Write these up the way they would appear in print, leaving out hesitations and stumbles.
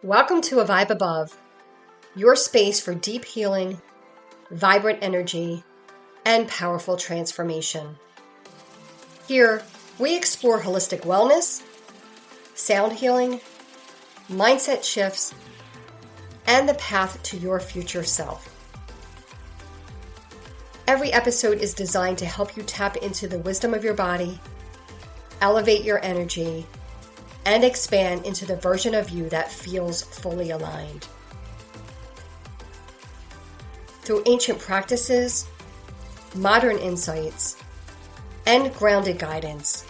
Welcome to A Vibe Above, your space for deep healing, vibrant energy, and powerful transformation. Here, we explore holistic wellness, sound healing, mindset shifts, and the path to your future self. Every episode is designed to help you tap into the wisdom of your body, elevate your energy, and expand into the version of you that feels fully aligned. Through ancient practices, modern insights, and grounded guidance,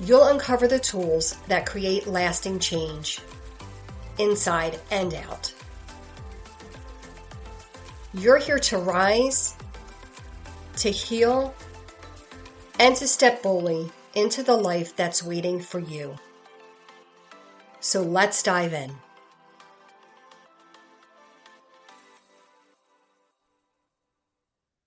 you'll uncover the tools that create lasting change, inside and out. You're here to rise, to heal, and to step boldly into the life that's waiting for you. So let's dive in.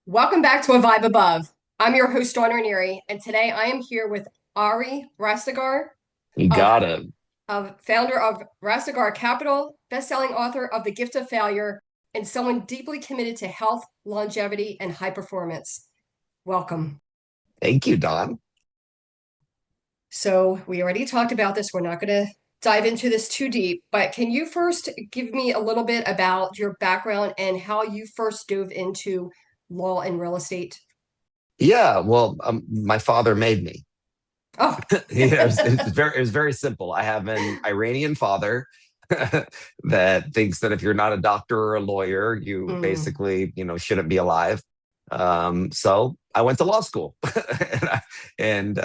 Welcome back to A Vibe Above. I'm your host, Ranieri, and today I am here with Ari Rastegar. You got it. Founder of Rastegar Capital, bestselling author of The Gift of Failure, and someone deeply committed to health, longevity, and high performance. Welcome. Thank you, Don. So we already talked about this. We're not going to dive into this too deep, but can you first give me a little bit about your background and how you first dove into law and real estate? Yeah, well, my father made me. Oh, It was very simple. I have an Iranian father that thinks that if you're not a doctor or a lawyer, you basically, shouldn't be alive. So I went to law school and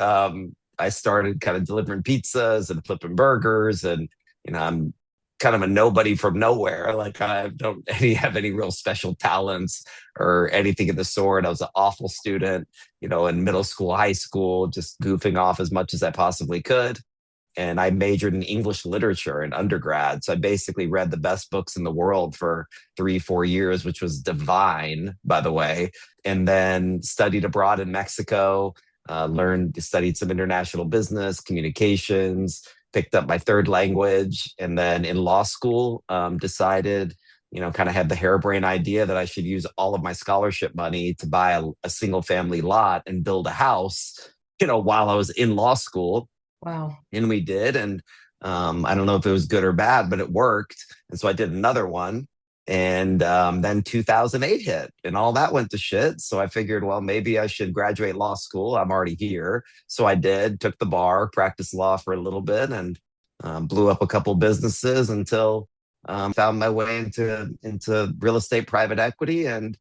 I started kind of delivering pizzas and flipping burgers, and I'm kind of a nobody from nowhere. Like, I don't have any real special talents or anything of the sort. I was an awful student, in middle school, high school, just goofing off as much as I possibly could. And I majored in English literature in undergrad. So I basically read the best books in the world for 3-4 years, which was divine, by the way. And then studied abroad in Mexico, studied some international business, communications, picked up my third language. And then in law school, decided, kind of had the harebrained idea that I should use all of my scholarship money to buy a single family lot and build a house, while I was in law school. Wow. And we did. And I don't know if it was good or bad, but it worked. And so I did another one. And then 2008 hit and all that went to shit. So I figured, well, maybe I should graduate law school. I'm already here. So I did, took the bar, practiced law for a little bit, and blew up a couple businesses until found my way into real estate private equity. And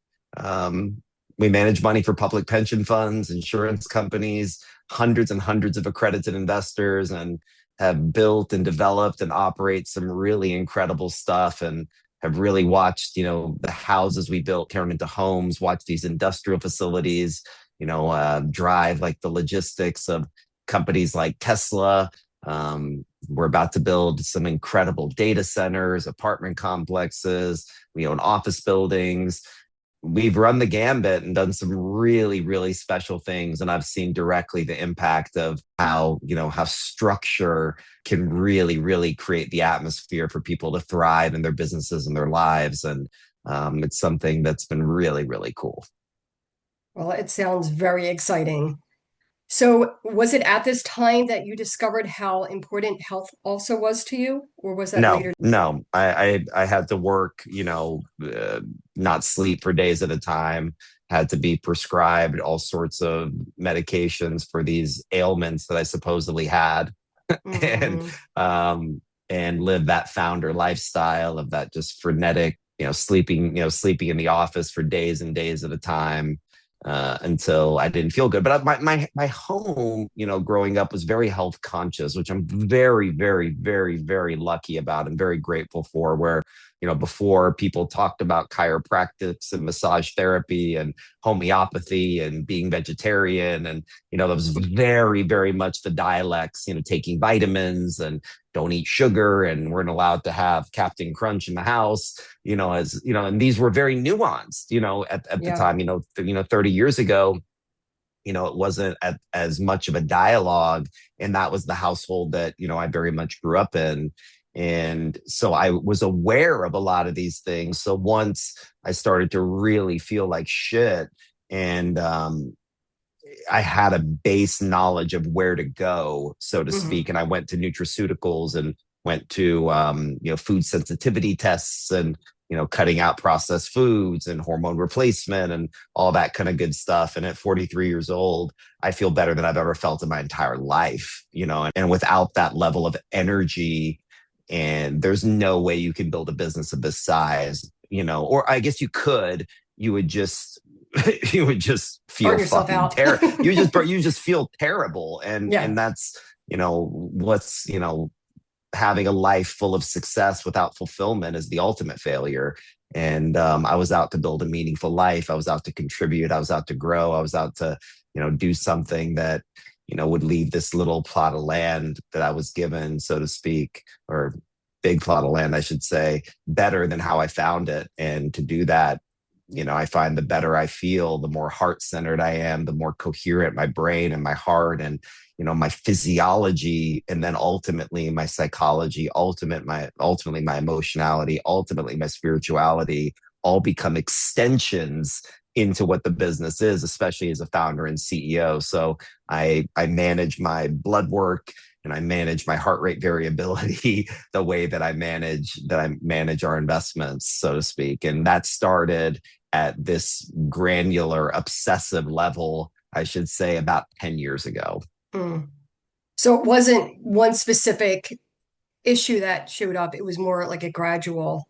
we manage money for public pension funds, insurance companies, hundreds and hundreds of accredited investors, and have built and developed and operate some really incredible stuff, and have really watched, the houses we built turn into homes, watch these industrial facilities, drive like the logistics of companies like Tesla. We're about to build some incredible data centers, apartment complexes. We own office buildings. We've run the gambit and done some really, really special things. And I've seen directly the impact of how structure can really, really create the atmosphere for people to thrive in their businesses and their lives. And it's something that's been really, really cool. Well, it sounds very exciting. So was it at this time that you discovered how important health also was to you, or was that No, later? no, I had to work, not sleep for days at a time, had to be prescribed all sorts of medications for these ailments that I supposedly had. and and live that founder lifestyle of that just frenetic, sleeping in the office for days and days at a time, until I didn't feel good. But my home, growing up was very health conscious, which I'm very, very, very, very lucky about and very grateful for. Where, before people talked about chiropractics and massage therapy and homeopathy and being vegetarian, and that was very, very much the dialects, taking vitamins and don't eat sugar and weren't allowed to have Captain Crunch in the house, and these were very nuanced, at the time, 30 years ago. It wasn't as much of a dialogue, and that was the household that I very much grew up in. And so I was aware of a lot of these things. So once I started to really feel like shit, and I had a base knowledge of where to go, so to Hmm. speak. And I went to nutraceuticals and went to, food sensitivity tests and, cutting out processed foods and hormone replacement and all that kind of good stuff. And at 43 years old, I feel better than I've ever felt in my entire life, and without that level of energy, and there's no way you can build a business of this size, or I guess you could, you would just you would just feel Burn yourself fucking out. terrible. You just feel terrible, and Yeah. that's what's having a life full of success without fulfillment is the ultimate failure. And I was out to build a meaningful life. I was out to contribute. I was out to grow. I was out to do something that would leave this little plot of land that I was given, so to speak, or big plot of land, I should say, better than how I found it. And to do that, I find the better I feel, the more heart centered I am, the more coherent my brain and my heart and, my physiology, and then ultimately my psychology, ultimately my emotionality, ultimately my spirituality all become extensions into what the business is, especially as a founder and CEO. So I manage my blood work and I manage my heart rate variability the way that I manage our investments, so to speak. And that started at this granular, obsessive level, I should say, about 10 years ago. Mm. So it wasn't one specific issue that showed up. It was more like a gradual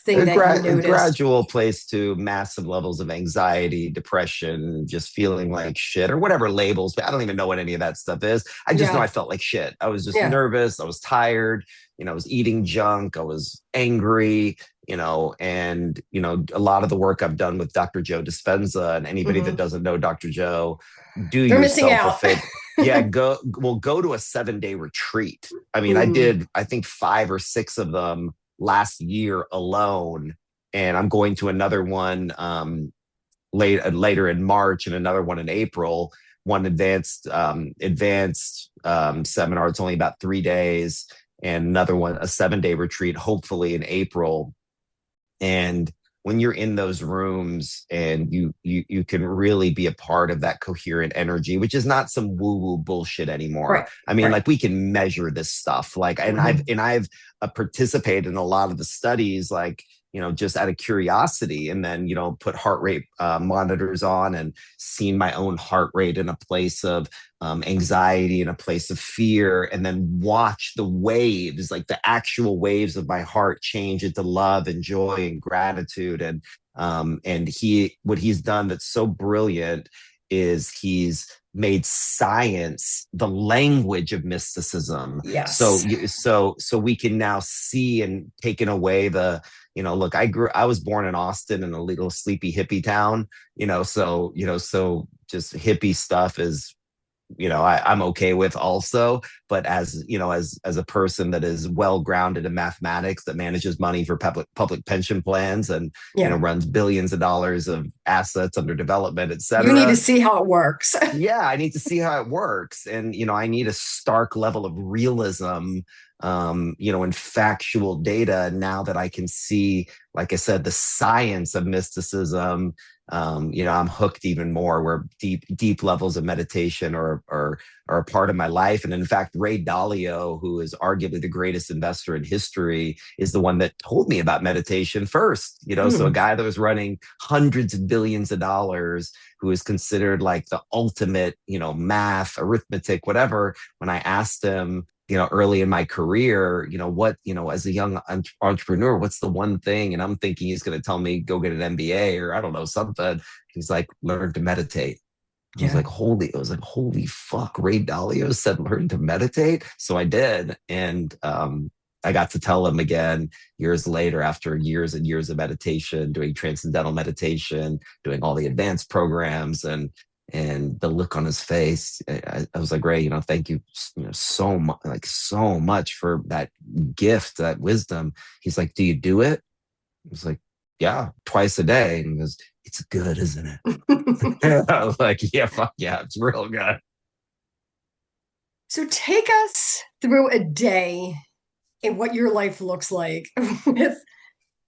thing that you A noticed. gradual place to massive levels of anxiety, depression, just feeling like shit, or whatever labels. But I don't even know what any of that stuff is. I just know Yeah. I felt like shit. I was just Yeah. nervous. I was tired. I was eating junk. I was angry. And a lot of the work I've done with Dr. Joe Dispenza, and anybody that Hmm. doesn't know Dr. Joe, do They're missing yourself a out. favor. Yeah, go to a 7-day retreat. I mean, I Mm. did, I think, 5 or 6 of them last year alone, and I'm going to another one later in March and another one in April. One advanced seminar. It's only about 3 days, and another one a 7-day retreat, hopefully in April. And when you're in those rooms and you can really be a part of that coherent energy, which is not some woo woo bullshit anymore. Right. I mean, Right. like, we can measure this stuff, like, and i've Hmm. and i've participated in a lot of the studies, like, just out of curiosity, and then put heart rate monitors on and seen my own heart rate in a place of anxiety, in a place of fear, and then watch the waves, like the actual waves of my heart, change into love and joy and gratitude. And what he's done that's so brilliant is he's made science the language of mysticism. So Yes. so we can now see, and taken away the, look, I was born in Austin, in a little sleepy hippie town, so just hippie stuff is, I'm okay with also. But as a person that is well grounded in mathematics, that manages money for public pension plans, and Yeah. runs billions of dollars of assets under development, et You need to cetera. see how it works. Yeah, I need to see how it works. And I need a stark level of realism, and factual data, now that I can see, like I said, the science of mysticism. I'm hooked even more, where deep levels of meditation are a part of my life. And in fact, Ray Dalio, who is arguably the greatest investor in history, is the one that told me about meditation first. So a Mm. guy that was running hundreds of billions of dollars, who is considered like the ultimate, math, arithmetic, whatever. When I asked him, early in my career, as a young entrepreneur, what's the one thing? And I'm thinking he's going to tell me, go get an MBA, or I don't know, something. He's like, learn to meditate. Yeah. I was like, holy fuck, Ray Dalio said learn to meditate. So I did. And I got to tell him again years later, after years and years of meditation, doing transcendental meditation, doing all the advanced programs, and the look on his face. I was like, Ray, thank you, so much, like so much for that gift, that wisdom. He's like, do you do it? I was like, yeah, twice a day. And he goes, it's good, isn't it? I was like, yeah, fuck yeah, it's real good. So take us through a day in what your life looks like with,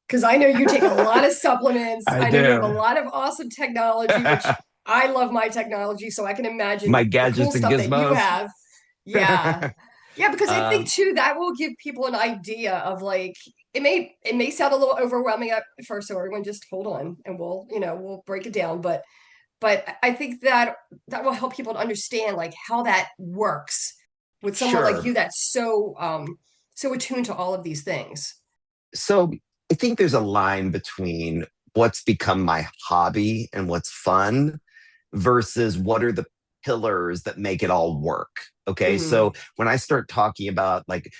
because I know you take a lot of supplements. I I know you have a do. lot of awesome technology, which I love my technology, so I can My imagine the cool gadgets and stuff that you gizmos. have. Yeah. Yeah, because I think um, too that will give people an idea of like it may sound a little overwhelming at first, so everyone just hold on and we'll break it down. But I think that that will help people to understand like how that works with someone like you sure. that's so attuned to all of these things. So I think there's a line between what's become my hobby and what's fun versus what are the pillars that make it all work. Okay. Hmm. So when I start talking about like,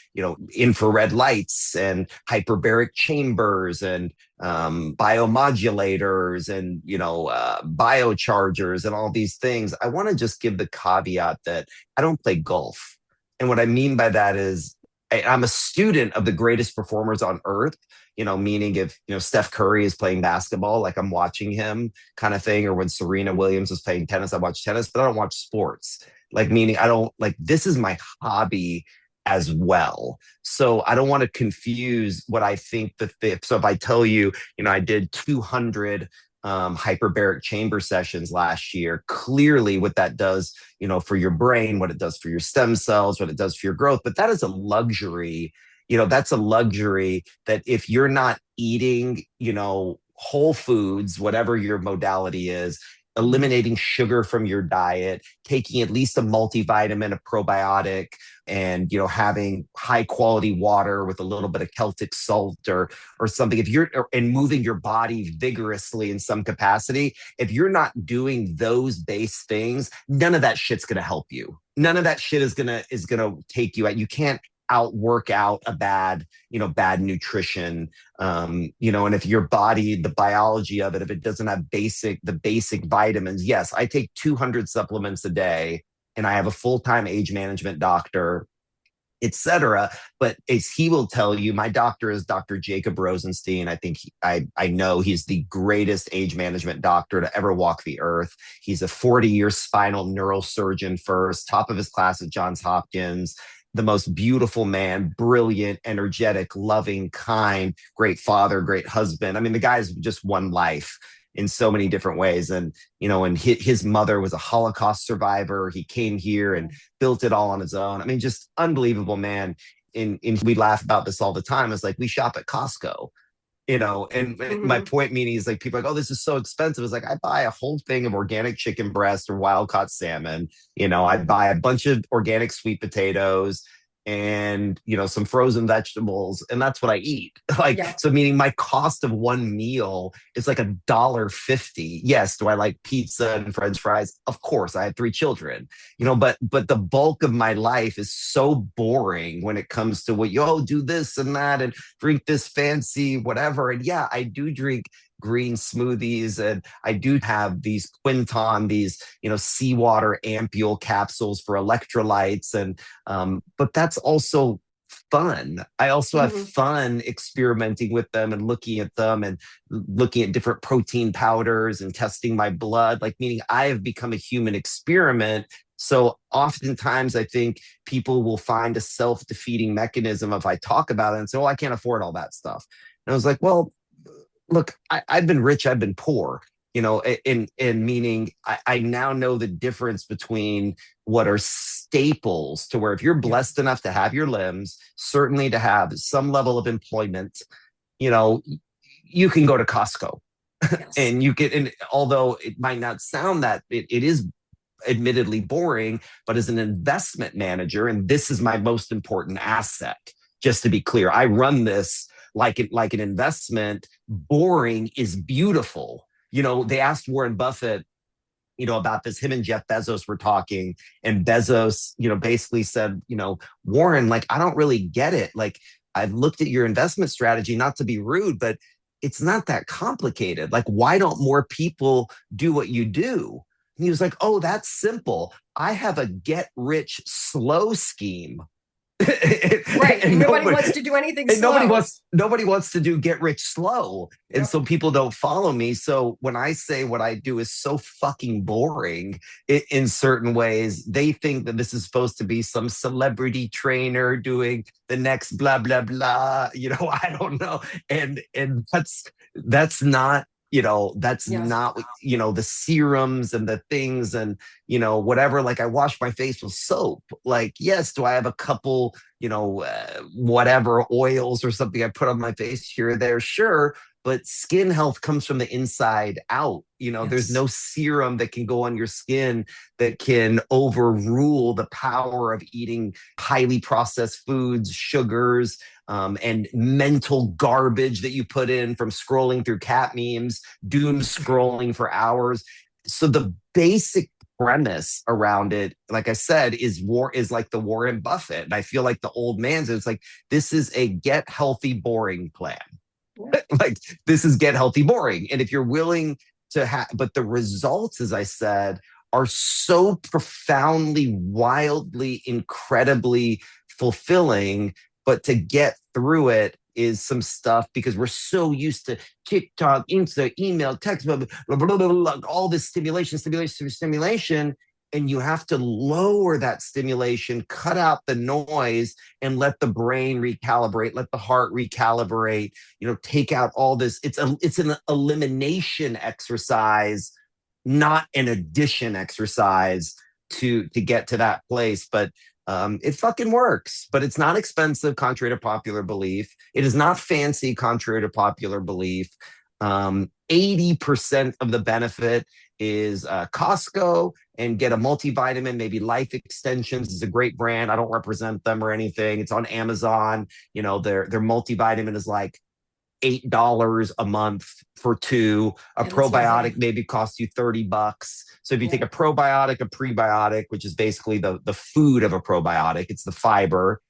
infrared lights and hyperbaric chambers and biomodulators and, biochargers and all these things, I want to just give the caveat that I don't play golf. And what I mean by that is I'm a student of the greatest performers on earth, meaning if, Steph Curry is playing basketball, like I'm watching him kind of thing, or when Serena Williams is playing tennis, I watch tennis, but I don't watch sports. Like, meaning I don't like this is my hobby as well. So I don't want to confuse what I think so if I tell you, I did 200 hyperbaric chamber sessions last year, clearly what that does, for your brain, what it does for your stem cells, what it does for your growth. But that is a luxury. That's a luxury that if you're not eating, whole foods, whatever your modality is, eliminating sugar from your diet, taking at least a multivitamin, a probiotic, and having high quality water with a little bit of Celtic salt or something. If you're and moving your body vigorously in some capacity, if you're not doing those base things, none of that shit's gonna help you. None of that shit is gonna take you out. You can't outwork out a bad nutrition, and if your body, the biology of it, if it doesn't have the basic vitamins. Yes, I take 200 supplements a day and I have a full-time age management doctor, etc. But as he will tell you, my doctor is Dr. Jacob Rosenstein. I think I know he's the greatest age management doctor to ever walk the earth. He's a 40-year spinal neurosurgeon first, top of his class at Johns Hopkins, the most beautiful man, brilliant, energetic, loving, kind, great father, great husband. I mean, the guy's just one life in so many different ways. And his mother was a Holocaust survivor. He came here and built it all on his own. I mean, just unbelievable man. And we laugh about this all the time. It's like we shop at Costco, and my Hmm. point meaning is like people are like, oh, this is so expensive. It's like I buy a whole thing of organic chicken breast or wild caught salmon. I buy a bunch of organic sweet potatoes and some frozen vegetables, and that's what I eat. Like, Yeah. so meaning my cost of one meal is like $1.50. Yes, do I like pizza and French fries? Of course, I had 3 children, but the bulk of my life is so boring when it comes to what do this and that and drink this fancy whatever. And yeah, I do drink green smoothies and I do have these Quinton, these seawater ampule capsules for electrolytes, and but that's also fun. I also have Hmm. fun experimenting with them and looking at them and looking at different protein powders and testing my blood, like meaning I have become a human experiment. So oftentimes I think people will find a self-defeating mechanism if I talk about it and say, oh, I can't afford all that stuff. And I was like, well, look, I've been rich, I've been poor, in meaning I now know the difference between what are staples to where if you're Yeah. blessed enough to have your limbs, certainly to have some level of employment, you know, you can go to Costco Yes. and you get, and although it might not sound that it is admittedly boring, but as an investment manager, and this is my most important asset, just to be clear, I run this like an investment. Boring is beautiful. They asked Warren Buffett, about this. Him and Jeff Bezos were talking, and Bezos, basically said, Warren, like, I don't really get it. Like, I've looked at your investment strategy, not to be rude, but it's not that complicated. Like, why don't more people do what you do? And he was like, oh, that's simple. I have a get rich slow scheme. Right. And Nobody wants to do anything and slow. nobody wants to do get rich slow. And Yep. so people don't follow me. So when I say what I do is so fucking boring in certain ways, they think that this is supposed to be some celebrity trainer doing the next blah blah blah. I don't know. And that's not, that's Yes. not, the serums and the things and, whatever. Like I wash my face with soap. Like, yes, do I have a couple, whatever oils or something I put on my face here or there? Sure. But skin health comes from the inside out. There's Yes. no serum that can go on your skin that can overrule the power of eating highly processed foods, sugars, and mental garbage that you put in from scrolling through cat memes, doom scrolling for hours. So the basic premise around it, like I said, is like the Warren Buffett. And I feel like the old man's, it's like, this is a get healthy, boring plan. Like this is get healthy, boring. And if you're willing to have, but the results, as I said, are so profoundly, wildly, incredibly fulfilling. But to get through it is some stuff because we're so used to TikTok, Insta, email, text, blah, blah, blah, blah, blah, all this stimulation. And you have to lower that stimulation, cut out the noise, and let the brain recalibrate, let the heart recalibrate, take out all this. It's an elimination exercise, not an addition exercise to get to that place. But it fucking works, but it's not expensive, contrary to popular belief. It is not fancy, contrary to popular belief. 80% of the benefit is Costco, and get a multivitamin, maybe Life Extensions is a great brand. I don't represent them or anything. It's on Amazon. Their multivitamin is like $8 a month for two. A probiotic maybe costs you $30. So if you take a probiotic, a prebiotic, which is basically the food of a probiotic, it's the fiber,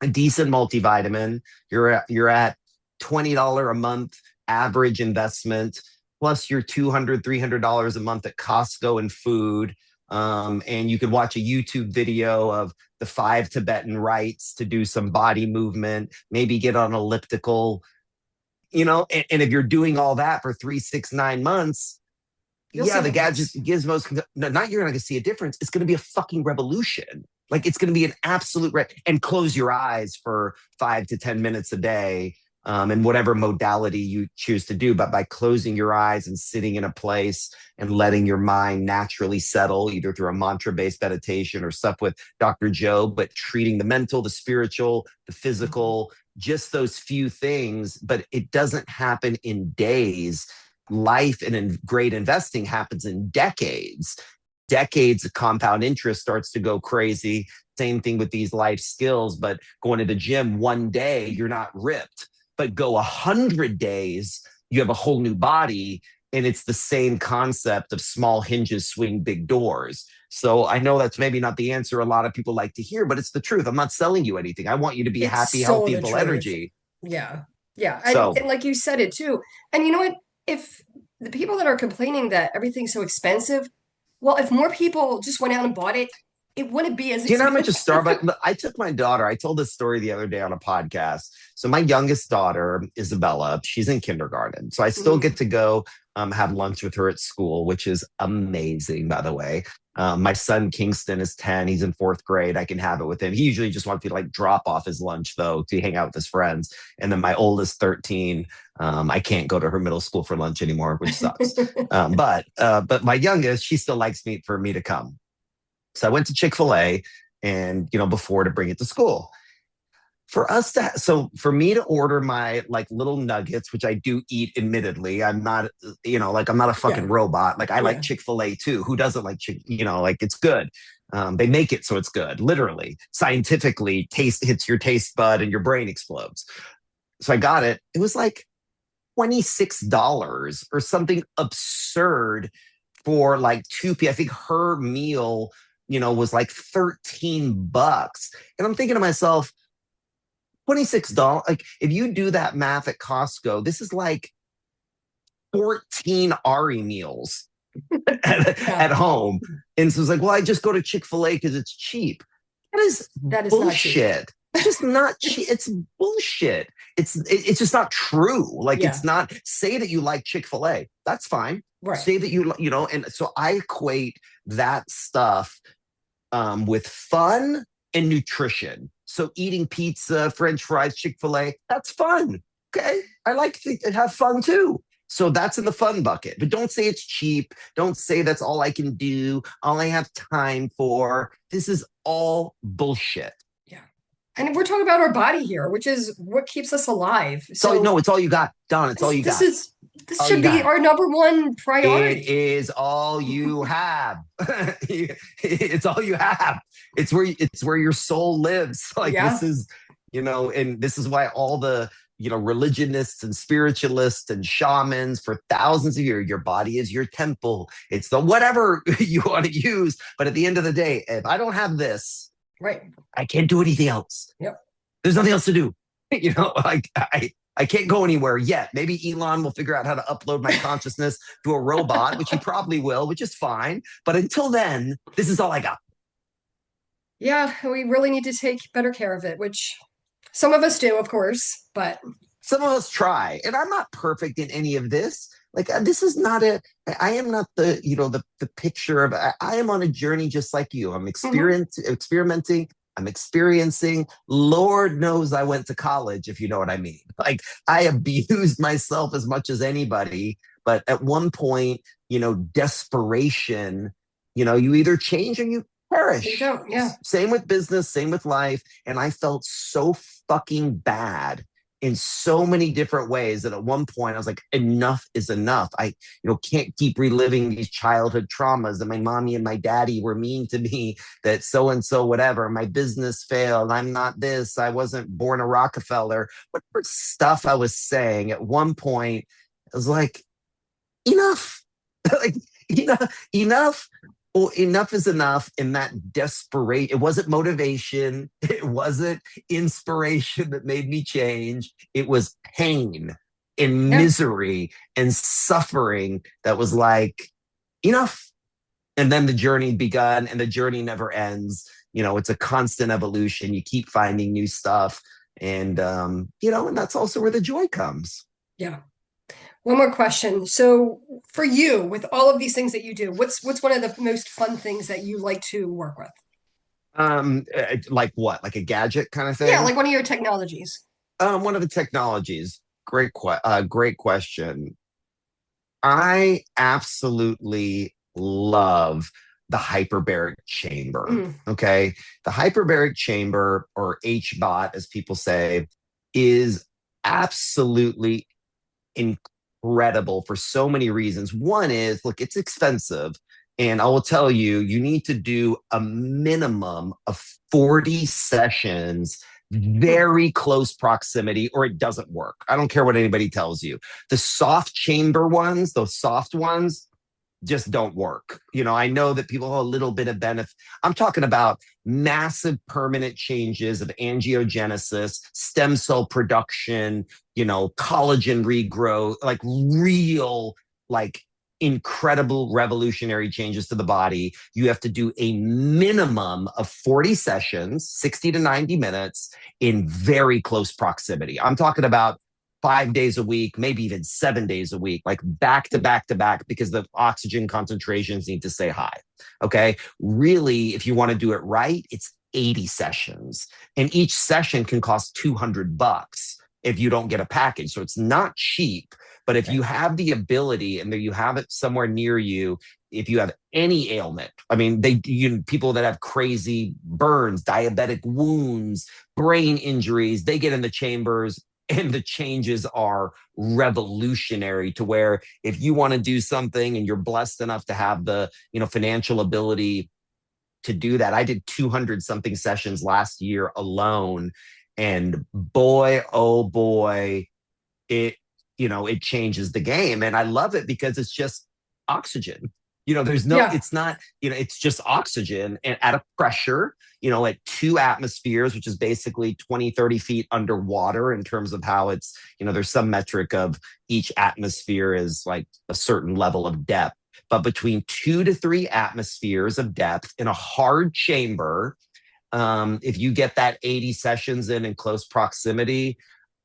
a decent multivitamin, you're at $20 a month average investment, plus your $200, $300 a month at Costco and food. And you could watch a YouTube video of the 5 Tibetan rites to do some body movement, maybe get on elliptical, and if you're doing all that for 3, 6, 9 months, the gadgets, gizmos, not you're not going to see a difference. It's going to be a fucking revolution. Like it's going to be an absolute and close your eyes for 5 to 10 minutes a day. And whatever modality you choose to do, but by closing your eyes and sitting in a place and letting your mind naturally settle, either through a mantra-based meditation or stuff with Dr. Joe, but treating the mental, the spiritual, the physical, just those few things, but it doesn't happen in days. Life and in great investing happens in decades. Decades of compound interest starts to go crazy. Same thing with these life skills, but going to the gym one day, you're not ripped. But go 100 days, you have a whole new body. And it's the same concept of small hinges swing big doors. So I know that's maybe not the answer a lot of people like to hear, but it's the truth. I'm not selling you anything. I want you to be happy, healthy, full energy. Yeah. Yeah. So, and like you said it too. And you know what? If the people that are complaining that everything's so expensive, well, if more people just went out and bought it, it wouldn't be as expensive. Do you know how much a Starbucks? I took my daughter. I told this story the other day on a podcast. So my youngest daughter, Isabella, she's in kindergarten. So I still get to go have lunch with her at school, which is amazing, by the way. My son Kingston is 10. He's in 4th grade. I can have it with him. He usually just wants me to like drop off his lunch though to hang out with his friends. And then my oldest 13, I can't go to her middle school for lunch anymore, which sucks. But my youngest, she still likes for me to come. So I went to Chick-fil-A and, before to bring it to school. For me to order my like little nuggets, which I do eat, admittedly, I'm not, I'm not a fucking robot. Like I like Chick-fil-A too. Who doesn't like like it's good. They make it so it's good, literally, scientifically. Taste hits your taste bud and your brain explodes. So I got it. It was like $26 or something absurd for like I think her meal, was like $13. And I'm thinking to myself, $26. Like if you do that math at Costco, this is like 14 Ari meals at home. And so it's like, well, I just go to Chick-fil-A because it's cheap. That is bullshit. It's just not. It's bullshit. It's just not true. Like Yeah. it's not. Say that you like Chick-fil-A. That's fine. Right. Say that you know. And so I equate that stuff with fun and nutrition. So eating pizza, French fries, Chick-fil-A, that's fun. Okay. I like to have fun too. So that's in the fun bucket. But don't say it's cheap. Don't say that's all I can do, all I have time for. This is all bullshit. Yeah. And we're talking about our body here, which is what keeps us alive. So So no, it's all you got. Don, it's all you this got. is this All you should be got. our number one It priority. is all you have. It's all you have. It's where your soul lives. Like Yeah. this is, and this is why all the religionists and spiritualists and shamans for thousands of years, your body is your temple. It's the whatever you want to use. But at the end of the day, if I don't have this, Right. I can't do anything else. Yep. There's nothing else to do. Like I can't go anywhere yet. Maybe Elon will figure out how to upload my consciousness to a robot, which he probably will, which is fine. But until then, this is all I got. Yeah, we really need to take better care of it, which some of us do, of course, but Some of us try, and I'm not perfect in any of this. Like this is not I am not the picture of. I am on a journey just like you. I'm mhm. experimenting. I'm experiencing. Lord knows I went to college, if you know what I mean. Like I abused myself as much as anybody, but at one point, desperation. You either change or you You perish. don't, yeah. Same with business, same with life. And I felt so fucking bad in so many different ways that at one point I was like, enough is enough. I, can't keep reliving these childhood traumas that my mommy and my daddy were mean to me, that so and so, whatever, my business failed. I'm not this. I wasn't born a Rockefeller. Whatever stuff I was saying at one point, I was like, enough. Like, enough. Well, enough is enough in that desperate. It wasn't motivation. It wasn't inspiration that made me change. It was pain and Yeah. misery and suffering that was like, enough. And then the journey begun, and the journey never ends. It's a constant evolution. You keep finding new stuff. And that's also where the joy comes. Yeah. One more question. So for you, with all of these things that you do, what's one of the most fun things that you like to work with? Like what? Like a gadget kind of Yeah, thing? like one of your technologies. One of the technologies. Great question. I absolutely love the hyperbaric chamber. Mm, Okay. The hyperbaric chamber, or HBOT, as people say, is absolutely incredible for so many reasons. One is, look, it's expensive. And I will tell you, you need to do a minimum of 40 sessions, mm, very close proximity, or it doesn't work. I don't care what anybody tells you. The soft chamber ones, those soft ones, just don't work. I know that people have a little bit of benefit. I'm talking about massive permanent changes of angiogenesis, stem cell production, collagen regrowth, like real, like incredible revolutionary changes to the body. You have to do a minimum of 40 sessions, 60 to 90 minutes in very close proximity. I'm talking about 5 days a week, maybe even 7 days a week, like back to back to back, because the oxygen concentrations need to stay high. Okay. Really, if you want to do it right, it's 80 sessions, and each session can cost $200 if you don't get a package. So it's not cheap, but if you right. have the ability and you have it somewhere near you, if you have any ailment, I mean, people that have crazy burns, diabetic wounds, brain injuries, they get in the chambers, and the changes are revolutionary, to where if you want to do something and you're blessed enough to have the financial ability to do that. I did 200 something sessions last year alone, and boy, oh boy, it it changes the game. And I love it because it's just oxygen. Yeah, It's not, it's just oxygen, and at a pressure, at 2 atmospheres, which is basically 20, 30 feet underwater, in terms of how it's, there's some metric of each atmosphere is like a certain level of depth. But between 2 to 3 atmospheres of depth in a hard chamber, If you get that 80 sessions in close proximity,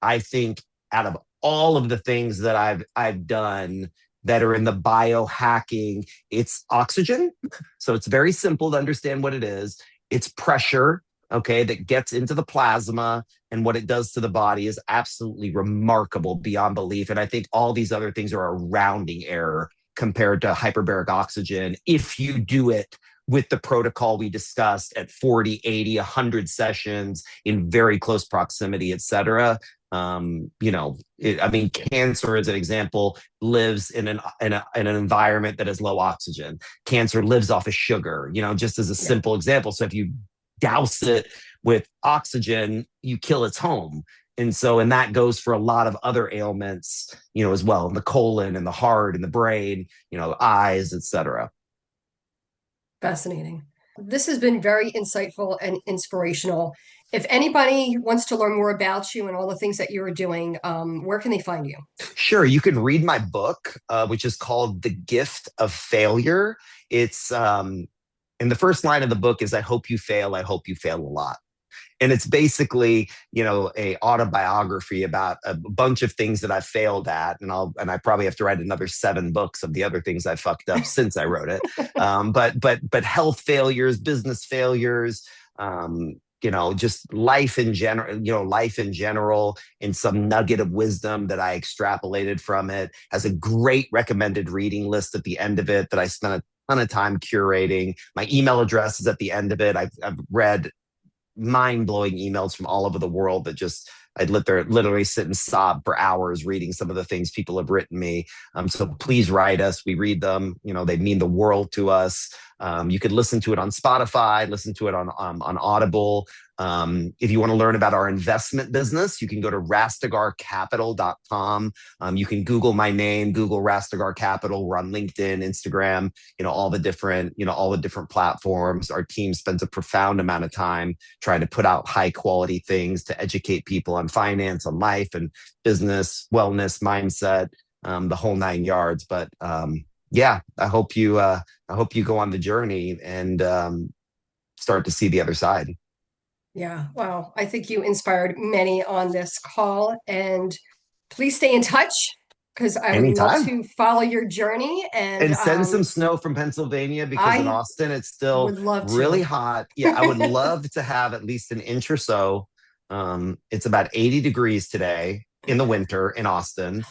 I think out of all of the things that I've done that are in the biohacking, it's oxygen. So it's very simple to understand what it is. It's pressure, okay, that gets into the plasma, and what it does to the body is absolutely remarkable beyond belief. And I think all these other things are a rounding error compared to hyperbaric oxygen if you do it with the protocol we discussed at 40, 80, 100 sessions in very close proximity, et cetera. I mean, cancer, as an example, lives in an environment that is low oxygen. Cancer lives off of sugar, just as a simple example. So if you douse it with oxygen, you kill its home. And that goes for a lot of other ailments, as well, in the colon and the heart and the brain, eyes, et cetera. Fascinating. This has been very insightful and inspirational. If anybody wants to learn more about you and all the things that you're doing, where can they find you? Sure. You can read my book, which is called The Gift of Failure. It's and the first line of the book is, I hope you fail. I hope you fail a lot. And it's basically, a autobiography about a bunch of things that I failed at, and I probably have to write another 7 books of the other things I fucked up since I wrote it. But health failures, business failures, just life in general, and some nugget of wisdom that I extrapolated from it. Has a great recommended reading list at the end of it that I spent a ton of time curating. My email address is at the end of it. I've read mind-blowing emails from all over the world that just I'd literally sit and sob for hours reading some of the things people have written me. So please write us. We read them. They mean the world to us. You could listen to it on Spotify, listen to it on Audible. If you want to learn about our investment business, you can go to rastegarcapital.com. You can Google my name, Google Rastegar Capital. We're on LinkedIn, Instagram, all the different platforms. Our team spends a profound amount of time trying to put out high quality things to educate people on finance, on life and business, wellness, mindset, the whole 9 yards. But yeah, I hope you go on the journey and start to see the other side. Yeah, wow. I think you inspired many on this call, and please stay in touch because I would love Anytime. to follow your journey. And And send some snow from Pennsylvania, because in I Austin it's still would love really to. hot. Yeah, I would love to have at least an inch or so. It's about 80 degrees today in the winter in Austin.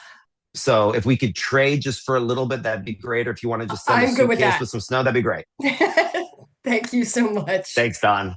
So if we could trade just for a little bit, that'd be great. Or if you want to just send a I'm good with suitcase that. with some snow, that'd be great. Thank you so much. Thanks, Don.